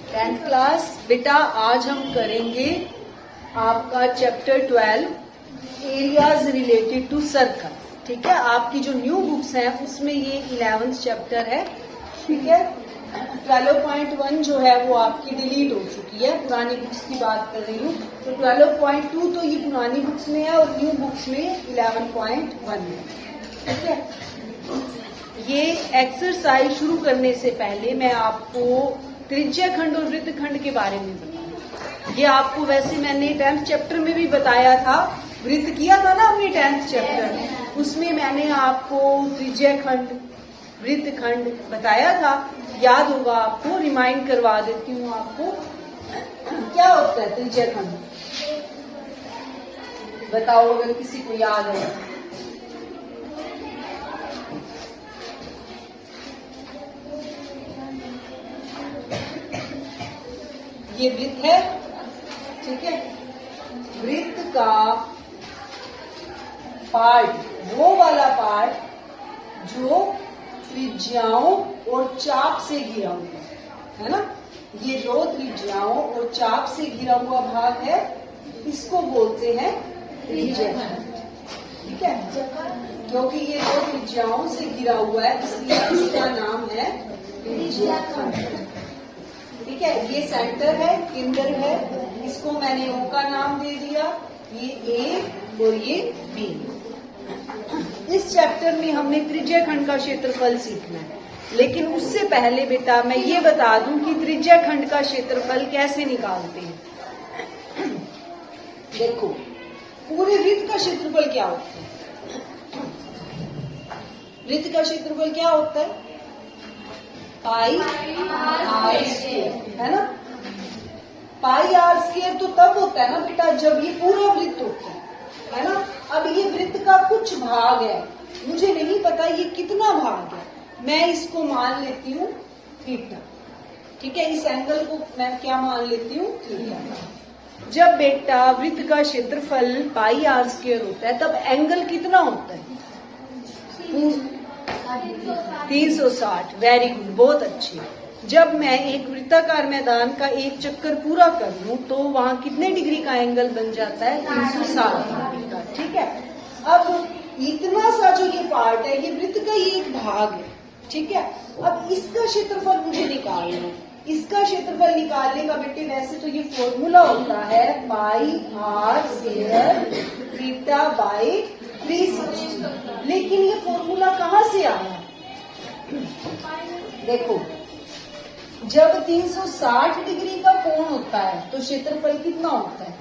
10th class बेटा, आज हम करेंगे आपका chapter 12 areas related to circle. ठीक है, आपकी जो न्यू बुक्स हैं उसमें ये 11th चैप्टर है। ठीक है, 12.1 जो है वो आपकी डिलीट हो चुकी है, पुरानी बुक्स की बात कर रही हूँ। तो 12.2 तो ये पुरानी बुक्स में है और न्यू बुक्स में 11.1 है। ठीक है, ये एक्सरसाइज शुरू करने से पहले मैं आपको त्रिज्या खंड और वृत्त खंड के बारे में बताऊं। ये आपको वैसे मैंने 10th चैप्टर में भी बताया था, वृत्त किया था ना हमने 10th चैप्टर, उसमें मैंने आपको त्रिज्या खंड वृत्त खंड बताया था। याद होगा आपको, रिमाइंड करवा देती हूँ आपको क्या होता है त्रिज्या खंड। बताओ अगर किसी को याद है। ये वृत्त है, ठीक है। वृत्त का पार्ट, वो वाला पार्ट जो त्रिज्याओं और चाप से घिरा हुआ है ना, ये जो त्रिज्याओं और चाप से घिरा हुआ भाग है इसको बोलते हैं त्रिज्या खंड। ठीक है, क्योंकि ये जो त्रिज्याओं से घिरा हुआ है इसलिए इसका नाम है त्रिज्या खंड। ठीक है, ये सेंटर है, केंद्र है, इसको मैंने ओ का नाम दे दिया, ये ए और ये बी। इस चैप्टर में हमने त्रिज्या खंड का क्षेत्रफल सीखना है, लेकिन उससे पहले बेटा मैं ये बता दूं कि त्रिज्या खंड का क्षेत्रफल कैसे निकालते हैं। देखो, पूरे वृत्त का क्षेत्रफल क्या होता है? वृत्त का क्षेत्रफल क्या होता है? पाई आर स्क्वायर, है ना। पाई आर स्क्वायर तो तब होता है ना बेटा जब ये पूरा वृत्त होता है ना। अब ये वृत्त का कुछ भाग है, मुझे नहीं पता ये कितना भाग है, मैं इसको मान लेती हूँ थीटा। ठीक है, इस एंगल को मैं क्या मान लेती हूँ? थीटा। जब बेटा वृत्त का क्षेत्रफल पाई आर स्क्वायर होता है तब एंगल कितना होता है? 360। वेरी गुड, बहुत अच्छी। जब मैं एक वृत्ताकार मैदान का एक चक्कर पूरा कर लूं तो वहां कितने डिग्री का एंगल बन जाता है? 360 डिग्री का। ठीक है, अब इतना सा जो ये पार्ट है ये वृत्त का ही एक भाग है। ठीक है, अब इसका क्षेत्रफल मुझे निकालना है। इसका क्षेत्रफल निकालने का बेटे वैसे तो ये फॉर्मूला होता है पाई आर स्क्वायर थीटा बाई 360, लेकिन ये फॉर्मूला कहाँ से आया? देखो, जब 360 डिग्री का कोण होता है तो क्षेत्रफल कितना होता है?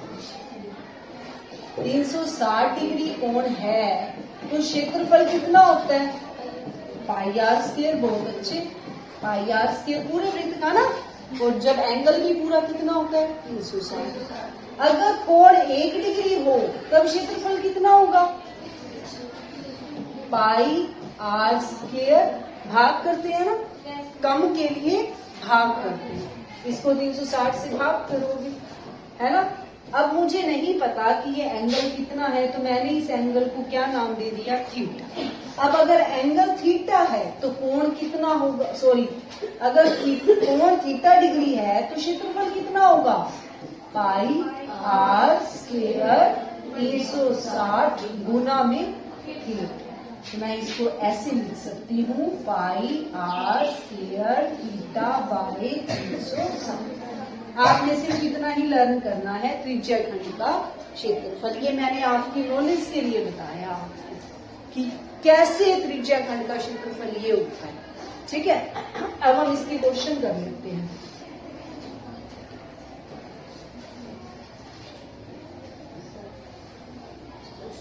360 डिग्री कोण है तो क्षेत्रफल कितना होता है? पाई आर स्क्वायर। बहुत अच्छे, पाई आर स्क्वायर पूरे वृत्त का ना। और जब एंगल भी पूरा कितना होता है? 360। अगर कोण 1 डिग्री हो तब क्षेत्रफल कितना होगा? पाई आर स्क्वायर भाग करते हैं ना, कम के लिए भाग करते हैं, इसको 360 से भाग करोगे, है ना। अब मुझे नहीं पता कि ये एंगल कितना है तो मैंने इस एंगल को क्या नाम दे दिया? थीटा। अब अगर एंगल थीटा है तो कोण कितना होगा? सॉरी, अगर कोण थीटा डिग्री है तो क्षेत्रफल कितना होगा? पाई आर स्क्वायर 360 गुना में थीटा। तो मैं इसको ऐसे लिख सकती हूँ, पाई आर स्क्वायर थीटा बाई 360। आपने सिर्फ इतना ही लर्न करना है, त्रिज्या खंड का क्षेत्रफल। ये मैंने आपकी नॉलेज के लिए बताया आपको कि कैसे त्रिज्या खंड का क्षेत्रफल ये होता है। ठीक है, अब हम इसके क्वेश्चन कर लेते हैं।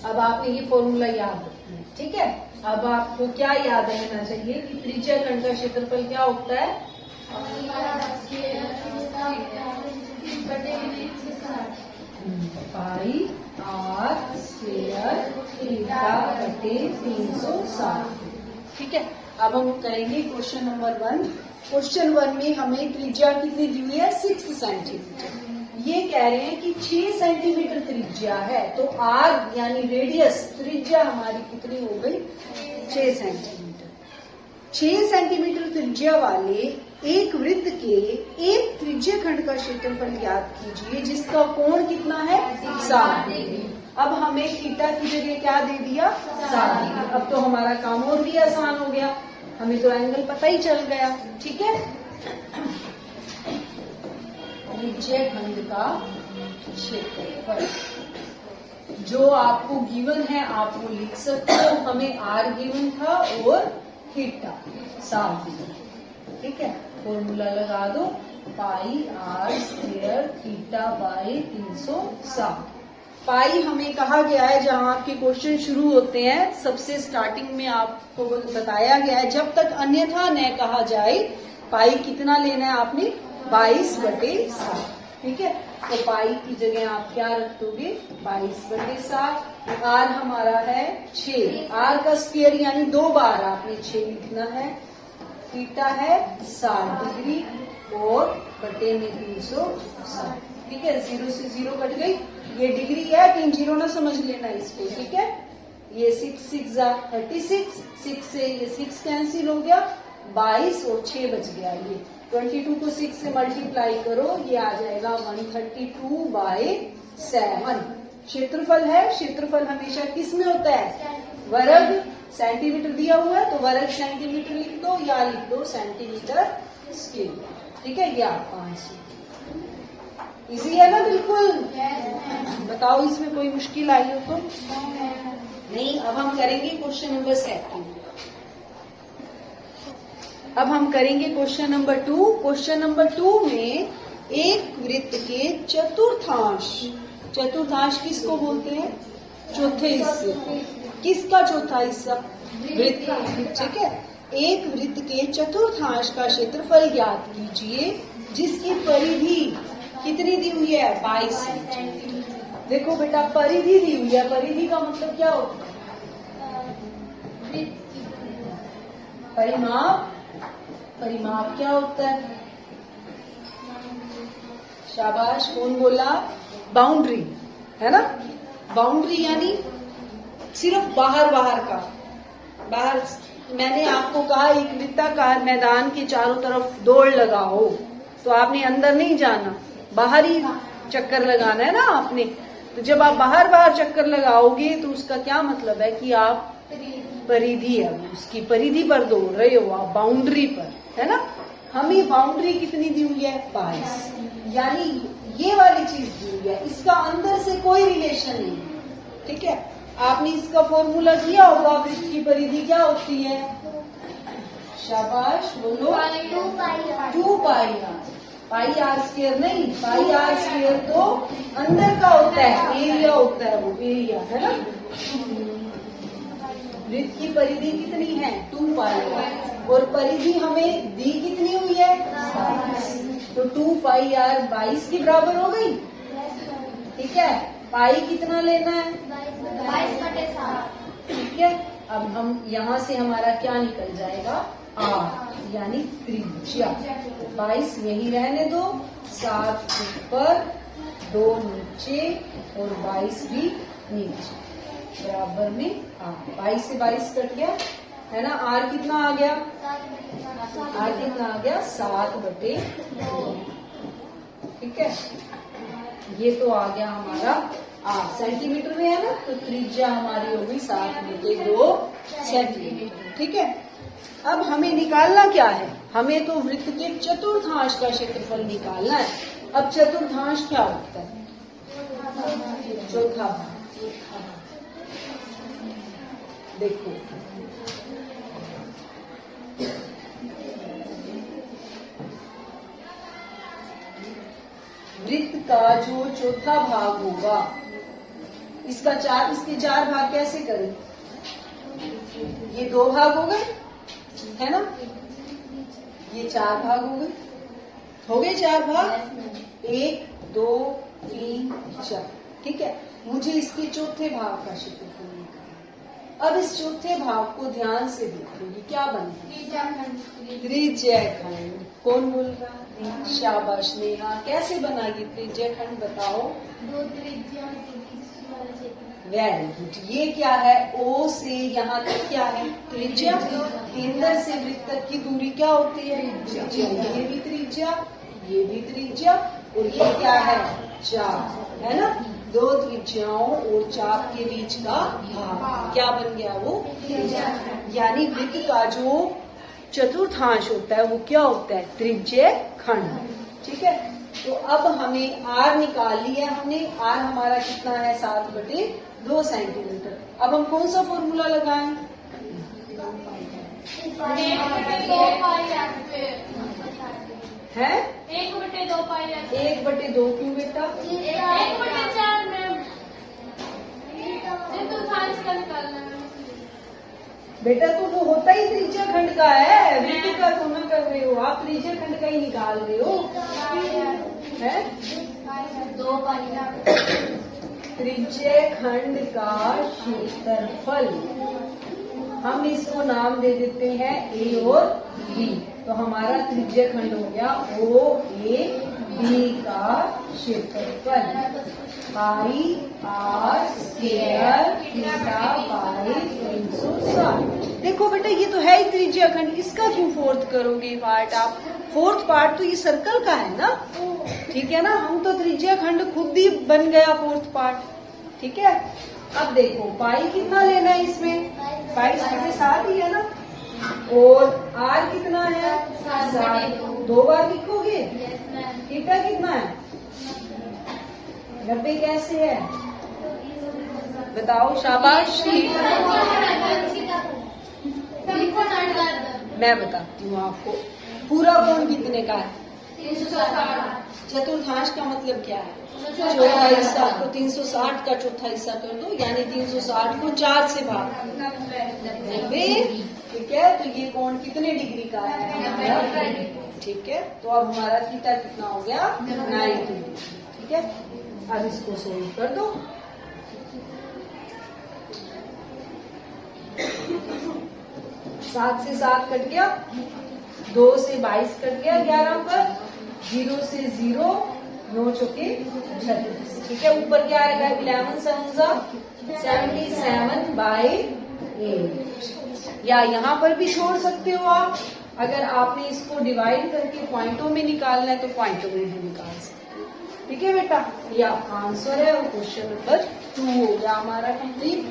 अब आपने ये फॉर्मूला याद रखना है। ठीक है, अब आपको क्या याद रहना चाहिए कि त्रिज्या खंड का क्षेत्रफल क्या होता है? पाई आर स्क्वायर थीटा बटे 360। ठीक है, अब हम करेंगे क्वेश्चन नंबर 1। क्वेश्चन 1 में हमें त्रिज्या कितनी दी हुई है? 6 सेंटीमीटर। ये कह रहे हैं कि 6 सेंटीमीटर त्रिज्या है तो आर यानी रेडियस त्रिज्या हमारी कितनी हो गई? 6 सेंटीमीटर। 6 सेंटीमीटर त्रिज्या वाले एक वृत्त के एक त्रिज्य खंड का क्षेत्रफल ज्ञात कीजिए जिसका कोण कितना है 60 डिग्री। अब हमें थीटा की जगह क्या दे दिया 60 डिग्री। अब तो हमारा काम और भी आसान हो गया, हमें तो एंगल पता ही चल गया। ठीक है, त्रिज्य खंड का क्षेत्रफल जो आपको गिवन है आप वो लिख सकते हो। हमें आर गिवन था और थीटा 60 डिग्री। ठीक है, फॉर्मूला लगा दो, पाई आर स्क्वायर थीटा बाई 360। पाई हमें कहा गया है, जहां आपके क्वेश्चन शुरू होते हैं सबसे स्टार्टिंग में आपको बताया गया है जब तक अन्यथा न कहा जाए पाई कितना लेना है आपने 22/7। ठीक है, तो पाई की जगह आप क्या रख दोगे 22/7। आर हमारा है 6, आर का स्क्वायर यानी 2 बार आपने 6 लिखना है। थीटा है 60 डिग्री और बटे में 360। ठीक है, 0 से 0 कट गई, ये डिग्री है 3 0 ना समझ लेना इसको। ठीक है, ये 6 6 36, 6 से ये 6 कैंसिल हो गया, 22 और 6 बच गया। ये 22 को 6 से मल्टीप्लाई करो, ये आ जाएगा 132/7। क्षेत्रफल है, क्षेत्रफल हमेशा किस में होता है वर्ग। सेंटीमीटर दिया हुआ है तो वर्ग सेंटीमीटर लिख दो या लिख दो सेंटीमीटर स्क्वायर। ठीक है, ये आपका आंसर। इजी है ना बिल्कुल। बताओ इसमें कोई मुश्किल आई हो तो नहीं। अब हम करेंगे क्वेश्चन नंबर 2। अब हम करेंगे क्वेश्चन नंबर 2। क्वेश्चन नंबर 2 में एक वृत्त के चतुर्थांश, चतुर्थांश किसको बोलते हैं चौथे हिस्से। किसका चौथा हिस्सा वृत्त। ठीक है, एक वृत्त के चतुर्थांश का क्षेत्रफल ज्ञात कीजिए जिसकी परिधि कितनी दी हुई है 22 सेंटीमीटर। देखो बेटा परिधि दी हुई है, परिधि का मतलब क्या होता है परिमाप। परिमाप क्या होता है शाबाश, कौन बोला बाउंड्री है ना। बाउंड्री यानी सिर्फ बाहर बाहर का। बाहर मैंने आपको कहा एक वृत्ताकार मैदान के चारों तरफ दौड़ लगाओ तो आपने अंदर नहीं जाना, बाहर ही चक्कर लगाना है ना आपने। तो जब आप बाहर बाहर चक्कर लगाओगे तो उसका क्या मतलब है कि आप परिधि है उसकी परिधि पर दौड़ रहे हो आप, बाउंड्री पर, है ना। हमें बाउंड्री कितनी दी हुई है 22, यानी ये वाली चीज दी हुई है, इसका अंदर से कोई रिलेशन नहीं है। ठीक है, आपने इसका फॉर्मूला किया होगा, वृत्त की परिधि क्या होती है शाबाश बोलो 2 पाई आर। पाई आर स्क्वायर नहीं, पाई आर स्क्वायर तो अंदर का होता है, एरिया होता है, वो एरिया है ना। वृत्त की परिधि कितनी है 2 पाई आर और परिधि हमें दी कितनी हुई है 22, तो 2 पाई आर 22 के बराबर हो गई। ठीक है, पाई कितना लेना है 22/7। ठीक है, अब हम यहाँ से हमारा क्या निकल जाएगा आर यानी त्रिज्या। 22 यही रहने दो, 7 ऊपर 2 नीचे और 22 भी नीचे बराबर में आर। 22 से 22 कट गया है ना। आर कितना आ गया आर कितना आ गया 7/2। ठीक है, ये तो आ गया हमारा आर सेंटीमीटर में है ना, तो त्रिज्या हमारी होगी 7/2 सेंटीमीटर। ठीक है, अब हमें निकालना क्या है, हमें तो वृत्त के चतुर्थांश का क्षेत्रफल निकालना है। अब चतुर्थांश क्या होता है चौथा भाग। देखो वृत्त का जो चौथा भाग होगा इसके 4 भाग कैसे करें। ये 2 भाग हो गए है ना, ये 4 भाग हो गए 4 भाग 1 2 3 4। ठीक है, मुझे इसके चौथे भाग का क्षेत्रफल निकालना। अब इस चौथे भाग को ध्यान से देखोगे क्या बनेगा त्रिज्य खंड। कौन बोल रहा शाबाश नेहा, कैसे बनाएगी त्रिज्य खंड बताओ। 2 त्रिज्या वेरी गुड। ये क्या है ओ से यहाँ तक क्या है त्रिज्या, केंद्र से वृत्त तक की दूरी क्या होती है त्रिज्या। ये भी त्रिज्या, ये भी त्रिज्या और ये क्या है, चाप, है ना। दो त्रिज्याओं और चाप के बीच का भाग क्या बन गया, वो त्रिज्या। यानी वृत्त का जो चतुर्थांश होता है वो क्या होता है, त्रिज्य खंड। ठीक है, तो अब हमें आर निकाल लिया हमने। आर हमारा कितना है, 7/2 सेंटीमीटर। अब हम कौन सा फॉर्मूला लगाएं, है 1/2 पाई। 1/2 क्यों बेटा, 1/4 में चतुर्थांश का निकालना है बेटा तो वो होता ही त्रिज्या खंड का है, वृत्त का तो ना कर रहे हो आप, त्रिज्या खंड का ही निकाल रहे हो, है 2 पाई। त्रिज्य खंड का क्षेत्रफल, हम इसको नाम दे देते हैं ए और बी। तो हमारा त्रिज्य खंड हो गया ओ ए बी का क्षेत्रफल, पाई आर स्क्वायर थीटा बाई 360। देखो बेटा ये तो है ही त्रिज्या खंड, इसका क्यों फोर्थ करोगे पार्ट आप, फोर्थ पार्ट तो ये सर्कल का है ना, ठीक है ना। हम तो त्रिज्या खंड खुद ही बन गया फोर्थ पार्ट, ठीक है। अब देखो पाई कितना लेना है इसमें, पाई इसके साथ ही है ना, और आर कितना है 7, 2 बार लिखोगे। थीटा कितना है 90, कैसे है बताओ, शाबाश। मैं बताती हूँ आपको, पूरा कोण कितने का है, 360। चतुर्थांश का मतलब क्या है, चौथा हिस्सा, तो 360 का चौथा हिस्सा कर दो, यानी 360 को 4 से भाग 90, ठीक है। तो ये कोण कितने डिग्री का है, ठीक है। तो अब हमारा थीटा कितना हो गया, 90 डिग्री, ठीक है। अब इसको सोल्व कर दो, सात से 7 कट गया, 2 से 22 कट गया, 11 पर 0 से 0, 9 चौके 36, ठीक है। ऊपर क्या आएगा, 11 77/8, या यहाँ पर भी छोड़ सकते हो आप, अगर आपने इसको डिवाइड करके पॉइंटों में निकालना है तो पॉइंटों में भी निकाल सकते हो, ठीक है बेटा। ये आपका आंसर है और क्वेश्चन नंबर 2 हो गया हमारा कंप्लीट।